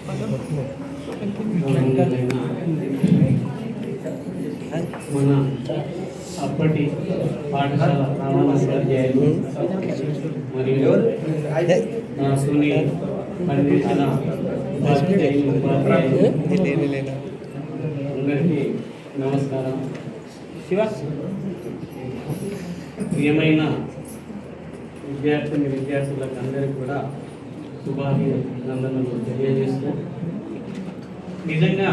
మన అప్పటి పాఠశాల ప్రమాణోపాధ్యాయులు మరియు నాతోని పనిచేసిన అందరికీ నమస్కారం. ప్రియమైన విద్యార్థులకు అందరికీ కూడా శుభాభినందనలు తెలియజేస్తూ, నిజంగా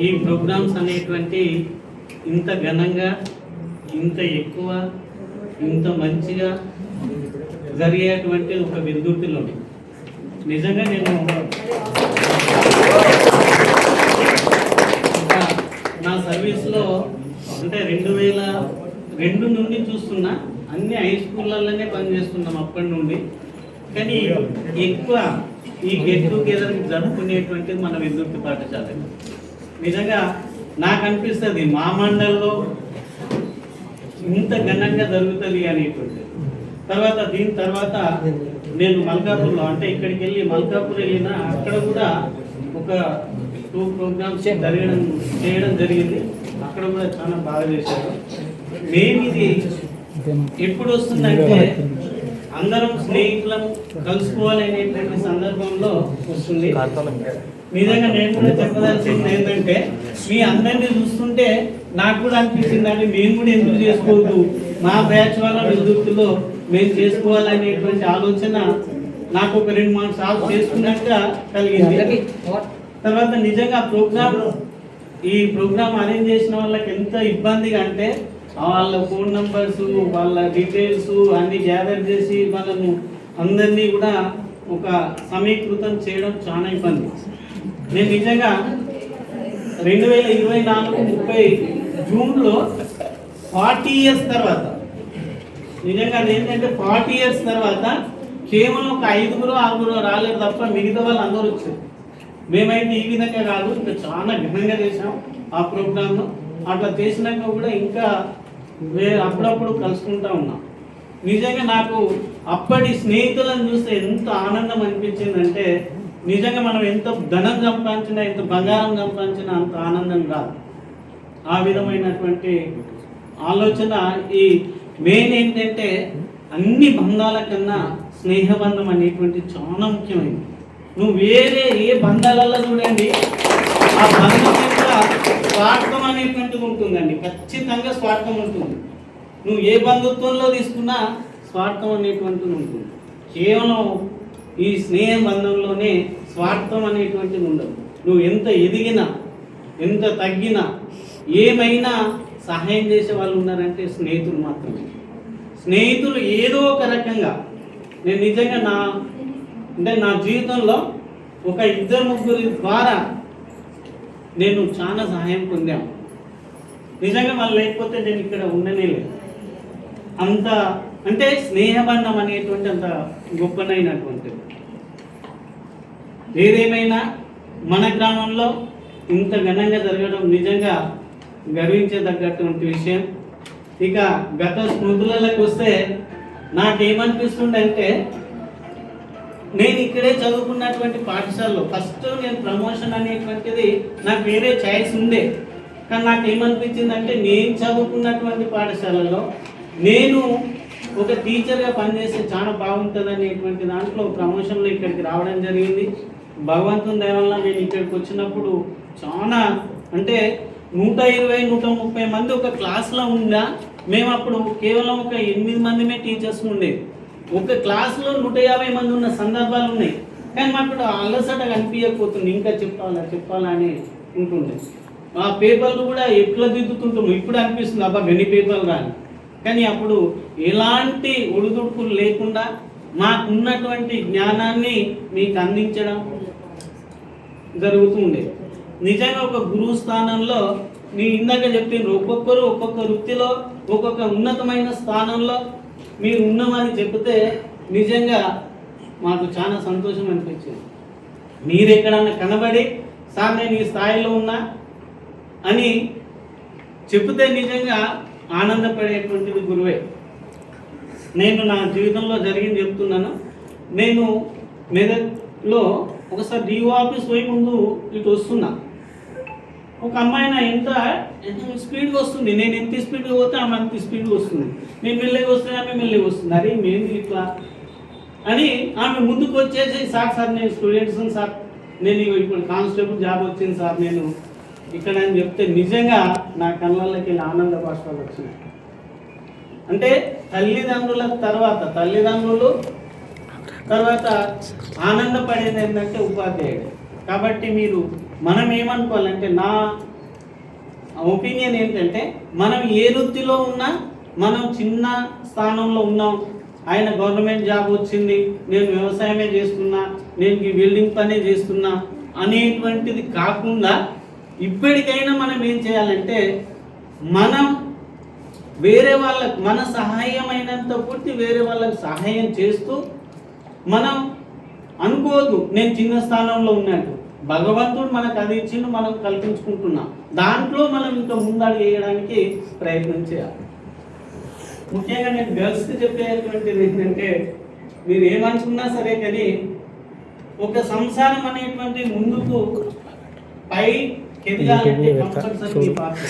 ఈ ప్రోగ్రామ్స్ అనేటువంటి ఇంత ఘనంగా, ఇంత ఎక్కువ, ఇంత మంచిగా జరిగేటువంటి ఒక విద్యుత్తులో నిజంగా నేను నా సర్వీస్లో అంటే 2002 నుండి చూస్తున్నా, అన్ని హై స్కూళ్ళల్లోనే పనిచేస్తున్నాం అప్పటి నుండి. కానీ ఎక్కువ ఈ గెట్ టుగెదర్ జరుపుకునేటువంటిది మన విద్యుత్ పాఠశాల. నిజంగా నాకు అనిపిస్తుంది మా మండలంలో ఇంత ఘనంగా జరుగుతుంది అనేటువంటిది. దీని తర్వాత నేను మల్కాపూర్లో, అంటే ఇక్కడికి వెళ్ళి మల్కాపూర్ వెళ్ళినా అక్కడ కూడా ఒక 2 ప్రోగ్రామ్స్ చేయడం జరిగింది. అక్కడ కూడా చాలా బాగా చేశారు. మేము ఇది ఎప్పుడు వస్తుందంటే అందరం స్నేహితులం కలుసుకోవాలి అనేటువంటి సందర్భంలో వస్తుంది. నిజంగా నేను కూడా చెప్పదలసింది ఏంటంటే, మీ అందరినీ చూస్తుంటే నాకు కూడా అనిపించిందండి, మేము కూడా ఎందుకు చేసుకోవద్దు, మా బ్యాచ్ వాళ్ళ విద్యుత్తులో మేము చేసుకోవాలనేటువంటి ఆలోచన నాకు ఒక 2-3 సార్లు చేసుకున్నాక కలిగింది. తర్వాత నిజంగా ఈ ప్రోగ్రామ్ అరేంజ్ చేసిన వాళ్ళకి ఎంత ఇబ్బందిగా అంటే, వాళ్ళ ఫోన్ నంబర్స్, వాళ్ళ డీటెయిల్స్ అన్ని గ్యాదర్ చేసి వాళ్ళను అందరినీ కూడా ఒక సమీకృతం చేయడం చాలా ఇబ్బంది. నేను నిజంగా 2024 30 జూన్లో 40 ఇయర్స్ తర్వాత, నిజంగా ఏంటంటే 40 ఇయర్స్ తర్వాత కేవలం ఒక 5-6 రాలేదు తప్ప మిగతా వాళ్ళు అందరూ వచ్చారు. మేమైతే ఈ విధంగా కాదు, ఇంకా చాలా ఘనంగా చేసాం ఆ ప్రోగ్రామ్ను. అట్లా చేసినాక కూడా ఇంకా అప్పుడప్పుడు కలుసుకుంటా ఉన్నాం. నిజంగా నాకు అప్పటి స్నేహితులను చూస్తే ఎంత ఆనందం అనిపించిందంటే, నిజంగా మనం ఎంత ధనం సంపాదించినా, ఎంత బంగారం సంపాదించినా అంత ఆనందం రాదు. ఆ విధమైనటువంటి ఆలోచన. ఈ మెయిన్ ఏంటంటే, అన్ని బంధాల కన్నా స్నేహబంధం అనేటువంటి చాలా ముఖ్యమైనది. నువ్వు వేరే ఏ బంధాలలో చూడండి, ఆ బంధం యొక్క స్వార్థం అనేటువంటిది ఉంటుందండి. ఖచ్చితంగా స్వార్థం ఉంటుంది. నువ్వు ఏ బంధుత్వంలో తీసుకున్నా స్వార్థం అనేటువంటిది ఉంటుంది. కేవలం ఈ స్నేహ బంధంలోనే స్వార్థం అనేటువంటిది ఉండదు. నువ్వు ఎంత ఎదిగినా, ఎంత తగ్గినా, ఏమైనా సహాయం చేసే వాళ్ళు ఉన్నారంటే స్నేహితులు మాత్రమే. స్నేహితులు ఏదో ఒక రకంగా, నేను నిజంగా నా జీవితంలో ఒక 2-3 ద్వారా నేను చాలా సహాయం పొందాను. నిజంగా వాళ్ళు లేకపోతే నేను ఇక్కడ ఉండనే లేదు. అంత అంటే స్నేహబంధం అనేటువంటి అంత గొప్పనైనటువంటిది. ఏదేమైనా మన గ్రామంలో ఇంత ఘనంగా జరగడం నిజంగా గర్వించదగ్గటువంటి విషయం. ఇక గత స్మృతులకు వస్తే నాకేమనిపిస్తుందంటే, నేను ఇక్కడే చదువుకున్నటువంటి పాఠశాలలో ఫస్ట్ నేను ప్రమోషన్ అనేటువంటిది నాకు వేరే ఛాయిస్ ఉండే. కానీ నాకు ఏమనిపించిందంటే, నేను చదువుకున్నటువంటి పాఠశాలలో నేను ఒక టీచర్గా పనిచేస్తే చాలా బాగుంటుంది అనేటువంటి దాంట్లో ప్రమోషన్లో ఇక్కడికి రావడం జరిగింది. భగవంతుని దయ వల్ల నేను ఇక్కడికి వచ్చినప్పుడు చాలా అంటే 120-130 మంది ఒక క్లాస్లో ఉందా. మేము అప్పుడు కేవలం ఒక 8 మందిమే టీచర్స్ ఉండేది. ఒక క్లాస్లో 150 మంది ఉన్న సందర్భాలు ఉన్నాయి. కానీ మాకు అలసట కనిపించకపోతుంది, ఇంకా చెప్పాలా అని ఉంటుంది. ఆ పేపర్లు కూడా ఎట్లా దిద్దుతుంటాము ఇప్పుడు అనిపిస్తుంది, అబ్బా గని పేపర్లు రాని. కానీ అప్పుడు ఎలాంటి ఒడిదుడుకులు లేకుండా మాకున్నటువంటి జ్ఞానాన్ని మీకు అందించడం జరుగుతుండే. నిజంగా ఒక గురువు స్థానంలో నీ ఇందాక చెప్పిండ్రు, ఒక్కొక్కరు ఒక్కొక్క వృత్తిలో ఒక్కొక్క ఉన్నతమైన స్థానంలో మీరు ఉన్నామని చెప్తే నిజంగా మాకు చాలా సంతోషం అనిపించింది. మీరు ఎక్కడన్నా కనబడి సార్ నేను ఈ స్థాయిలో ఉన్నా అని చెప్తే నిజంగా ఆనందపడేటువంటిది గురువే. నేను నా జీవితంలో జరిగింది చెప్తున్నాను. నేను మెదక్లో ఒకసారి డిఓ ఆఫీస్ పోయి ముందు ఇటు వస్తున్నా, ఒక అమ్మాయి నా ఎంత స్పీడ్గా వస్తుంది, నేను ఎంత స్పీడ్గా పోతే ఆమె అంత స్పీడ్గా వస్తుంది, నేను మెల్లగా వస్తే ఆమె మెల్లగా వస్తుంది. అరే మేము ఇట్లా అని ఆమె ముందుకు వచ్చేసి సార్ నేను స్టూడెంట్స్ సార్, నేను ఇప్పుడు కానిస్టేబుల్ జాబ్ వచ్చింది సార్ నేను ఇక్కడ అని చెప్తే నిజంగా నా కళ్ళకి వెళ్ళి ఆనంద బాష్పాలు వచ్చినాయి. అంటే తల్లిదండ్రుల తల్లిదండ్రులు తర్వాత ఆనందపడేది ఏంటంటే ఉపాధ్యాయుడు. కాబట్టి మనం ఏమనుకోవాలంటే నా ఒపీనియన్ ఏంటంటే మనం ఏ వృత్తిలో ఉన్నా, మనం చిన్న స్థానంలో ఉన్నాం, ఆయన గవర్నమెంట్ జాబ్ వచ్చింది, నేను వ్యవసాయమే చేస్తున్నా, నేను ఈ బిల్డింగ్ పనే చేస్తున్నా అనేటువంటిది కాకుండా ఇప్పటికైనా మనం ఏం చేయాలంటే మనం వేరే వాళ్ళకు మన సహాయమైనంత పూర్తి వేరే వాళ్ళకి సహాయం చేస్తూ, మనం అనుకోవద్దు నేను చిన్న స్థానంలో ఉన్నట్టు, భగవంతుడు మనకు అది ఇచ్చిండు, మనం కల్పించుకుంటున్నాం, దాంట్లో మనం ఇంకా ముందడుగు వేయడానికి ప్రయత్నం చేయాలి. ముఖ్యంగా నేను గర్ల్స్కి చెప్పేటువంటిది ఏంటంటే మీరు ఏమనుకున్నా సరే కానీ ఒక సంసారం అనేటువంటి ముందుకు ఎదగాలంటే కంపల్సరీ పాత్ర.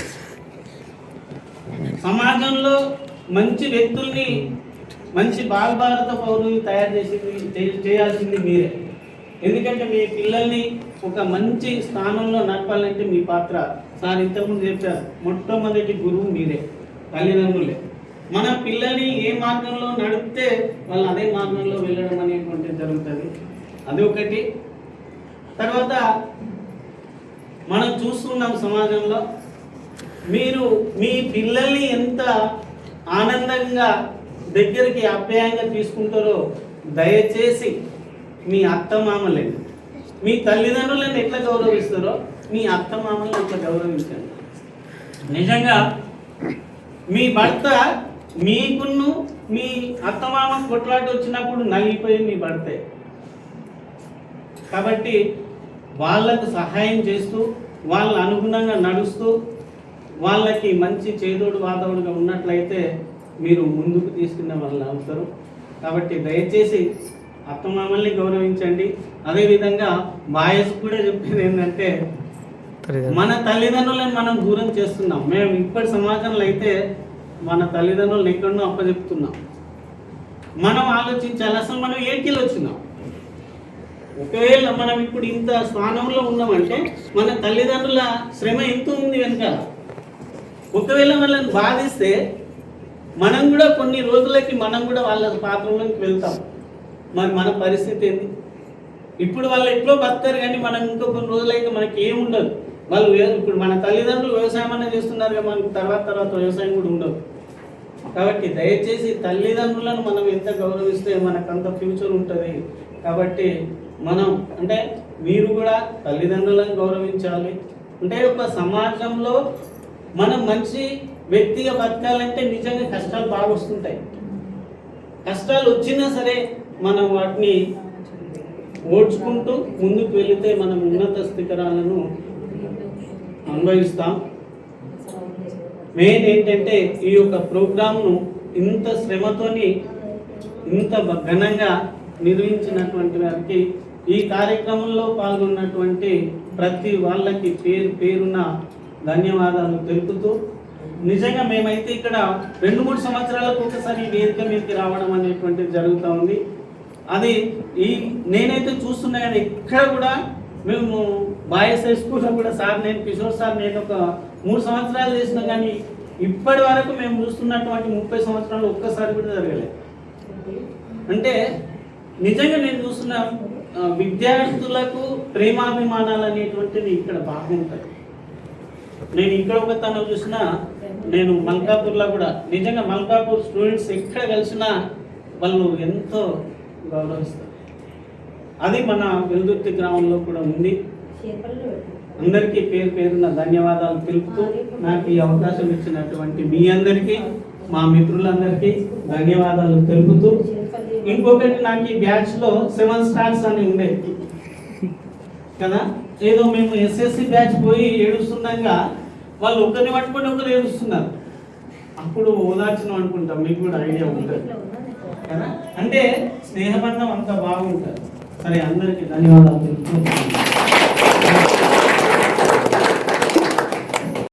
సమాజంలో మంచి వ్యక్తుల్ని, మంచి భారత పౌరుల్ని తయారు చేయాల్సింది మీరే. ఎందుకంటే మీ పిల్లల్ని ఒక మంచి స్థానంలో నడపాలంటే మీ పాత్ర. సార్ ఇంతకుముందు చెప్పారు, మొట్టమొదటి గురువు మీరే, తల్లిదండ్రులే. మన పిల్లల్ని ఏ మార్గంలో నడిపితే వాళ్ళు అదే మార్గంలో వెళ్ళడం అనేటువంటిది జరుగుతుంది. అది ఒకటి. తర్వాత మనం చూస్తున్నాం సమాజంలో మీరు మీ పిల్లల్ని ఎంత ఆనందంగా దగ్గరికి ఆప్యాయంగా తీసుకుంటారో దయచేసి మీ అత్తమామలని, మీ తల్లిదండ్రులను ఎట్లా గౌరవిస్తారో మీ అత్తమామలను అట్లా గౌరవించండి. నిజంగా మీ భర్త మీకును మీ అత్తమామ కొట్లాట వచ్చినప్పుడు నలిగిపోయి మీ భర్తే. కాబట్టి వాళ్ళకు సహాయం చేస్తూ, వాళ్ళ అనుగుణంగా నడుస్తూ, వాళ్ళకి మంచి చేదోడు వాదోడుగా ఉన్నట్లయితే మీరు ముందుకు తీసుకునే వాళ్ళు అవుతారు. కాబట్టి దయచేసి అత్తమామల్ని గౌరవించండి. అదేవిధంగా బాయ్స్ కూడా చెప్పేది ఏంటంటే మన తల్లిదండ్రులను మనం దూరం చేస్తున్నాం. మేము ఇప్పటి సమాజంలో అయితే మన తల్లిదండ్రులను ఎక్కడో అప్పచెప్తున్నాం. మనం ఆలోచించాలి, అసలు మనం ఏడ్కెళ్ళి వచ్చినాం. ఒకవేళ మనం ఇప్పుడు ఇంత స్థానంలో ఉన్నామంటే మన తల్లిదండ్రుల శ్రమ ఎంత ఉంది వెనకాల. ఒకవేళ వాళ్ళని బాధిస్తే మనం కూడా కొన్ని రోజులకి మనం కూడా వాళ్ళ పాత్రలోకి వెళ్తాం. మరి మన పరిస్థితి ఏంది? ఇప్పుడు వాళ్ళు ఎట్లో బతారు కానీ మనం ఇంకో కొన్ని రోజులైతే మనకి ఏముండదు. వాళ్ళు ఇప్పుడు మన తల్లిదండ్రులు వ్యవసాయం అనే చేస్తున్నారు కదా, మనకి తర్వాత వ్యవసాయం కూడా ఉండదు. కాబట్టి దయచేసి తల్లిదండ్రులను మనం ఎంత గౌరవిస్తే మనకంత ఫ్యూచర్ ఉంటుంది. కాబట్టి మనం అంటే మీరు కూడా తల్లిదండ్రులను గౌరవించాలి. అంటే ఒక సమాజంలో మనం మంచి వ్యక్తిగా బతకాలంటే నిజంగా కష్టాలు బాగా వస్తుంటాయి. కష్టాలు వచ్చినా సరే మనం వాటిని ఓడ్చుకుంటూ ముందుకు వెళితే మనం ఉన్నత శిఖరాలను అనుభవిస్తాం. మెయిన్ ఏంటంటే ఈ యొక్క ప్రోగ్రామ్ను ఇంత శ్రమతోని ఇంత ఘనంగా నిర్వహించినటువంటి వారికి, ఈ కార్యక్రమంలో పాల్గొన్నటువంటి ప్రతి వాళ్ళకి పేరున ధన్యవాదాలు తెలుపుతూ, నిజంగా మేమైతే ఇక్కడ 2-3 సంవత్సరాలకు ఒకసారి వేదిక మీదకి రావడం అనేటువంటిది జరుగుతూ ఉంది. అది నేనైతే చూస్తున్నా కానీ ఎక్కడ కూడా మేము బాయ్స్ హై స్కూల్లో కూడా సార్ నేను కిషోర్ సార్ నేను ఒక 3 సంవత్సరాలు చేసినా కానీ ఇప్పటి వరకు మేము చూస్తున్నటువంటి 30 సంవత్సరాలు ఒక్కసారి కూడా జరగలేదు. అంటే నిజంగా నేను చూస్తున్న విద్యార్థులకు ప్రేమాభిమానాలు అనేటువంటివి ఇక్కడ బాగుంటాయి. నేను ఇక్కడ ఒక తను చూసినా, నేను మల్కాపూర్లో కూడా నిజంగా మల్కాపూర్ స్టూడెంట్స్ ఎక్కడ కలిసినా వాళ్ళు ఎంతో గౌరవిస్తారు. అది మన వెల్దుర్తి గ్రామంలో కూడా ఉంది. అందరికీ పేరున ధన్యవాదాలు తెలుపుతూ నాకు ఈ అవకాశం ఇచ్చినటువంటి మీ అందరికీ, మా మిత్రులందరికీ ధన్యవాదాలు తెలుపుతూ, ఇంకొకటి నాకు ఈ బ్యాచ్లో 7 స్టార్స్ అని ఉండేది కదా, ఏదో మేము ఎస్ఎస్సి బ్యాచ్ పోయి ఏడుస్తుండగా వాళ్ళు ఒకరిని పట్టుకొని ఒకరు ఏడుస్తున్నారు. అప్పుడు ఓదార్చడం అనుకుంటాం, మీకు కూడా ఐడియా ఉంటుంది కదా. అంటే స్నేహబంధం అంత బాగుంటుంది. సరే, అందరికీ ధన్యవాదాలు తెలుపుతూ